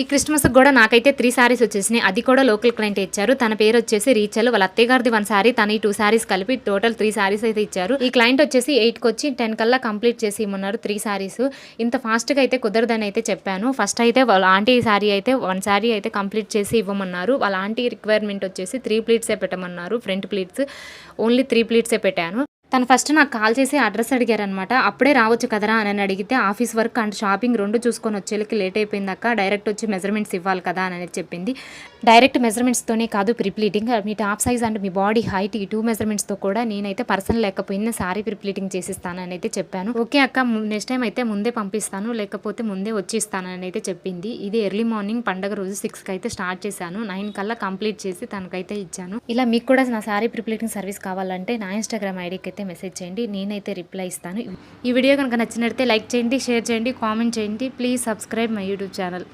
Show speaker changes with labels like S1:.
S1: ఈ క్రిస్మస్ కూడా నాకైతే 3 సారీస్ వచ్చేసినాయి. అది కూడా లోకల్ క్లయింట్ ఇచ్చారు. తన పేరు వచ్చేసి రీచల్. వాళ్ళ అత్తయ్య గారిది 1 సారీ, తన ఈ 2 సారీస్ కలిపి టోటల్ 3 సారీస్ అయితే ఇచ్చారు. ఈ క్లయింట్ వచ్చేసి 8కి వచ్చి 10 కల్లా కంప్లీట్ చేసి ఇమ్మన్నారు 3 సారీస్. ఇంత ఫాస్ట్గా అయితే కుదరదని అయితే చెప్పాను. ఫస్ట్ అయితే వాళ్ళ ఆంటీ సారీ అయితే 1 సారీ అయితే కంప్లీట్ చేసి ఇవ్వమన్నారు. వాళ్ళ ఆంటీ రిక్వైర్మెంట్ వచ్చేసి 3 ప్లీట్సే పెట్టమన్నారు. ఫ్రంట్ ప్లీట్స్ ఓన్లీ 3 ప్లీట్సే పెట్టాను. తను ఫస్ట్ నాకు కాల్ చేసి అడ్రస్ అడిగారనమాట. అప్పుడే రావచ్చు కదరా అని అడిగితే ఆఫీస్ వర్క్ అండ్ షాపింగ్ 2 చూసుకొని వచ్చేళ్ళకి లేట్ అయిపోయిందాక డైరెక్ట్ వచ్చి మెజర్మెంట్స్ ఇవ్వాలి కదా అని చెప్పింది. డైరెక్ట్ మెజర్మెంట్స్తోనే కాదు ప్రిప్లీటింగ్, మీ టాప్ సైజ్ అండ్ మీ బాడీ హైట్ ఈ 2 మెజర్మెంట్స్తో కూడా నేనైతే పర్సన్ లేకపోయినా సారీ ప్రిప్లీటింగ్ చేసిస్తానని అయితే చెప్పాను. ఓకే అక్క, నెక్స్ట్ టైం అయితే ముందే పంపిస్తాను, లేకపోతే ముందే వచ్చి ఇస్తానని అయితే చెప్పింది. ఇది ఎర్లీ మార్నింగ్ పండగ రోజు 6కి అయితే స్టార్ట్ చేశాను. 9 కల్లా కంప్లీట్ చేసి తనకైతే ఇచ్చాను. ఇలా మీకు కూడా నా సారీ ప్రిప్లీటింగ్ సర్వీస్ కావాలంటే నా ఇన్స్టాగ్రామ్ ఐడికి అయితే మెసేజ్ చేయండి, నేనైతే రిప్లై ఇస్తాను. ఈ వీడియో కనుక నచ్చినట్లయితే లైక్ చేయండి, షేర్ చేయండి, కామెంట్ చేయండి. Please subscribe my YouTube channel.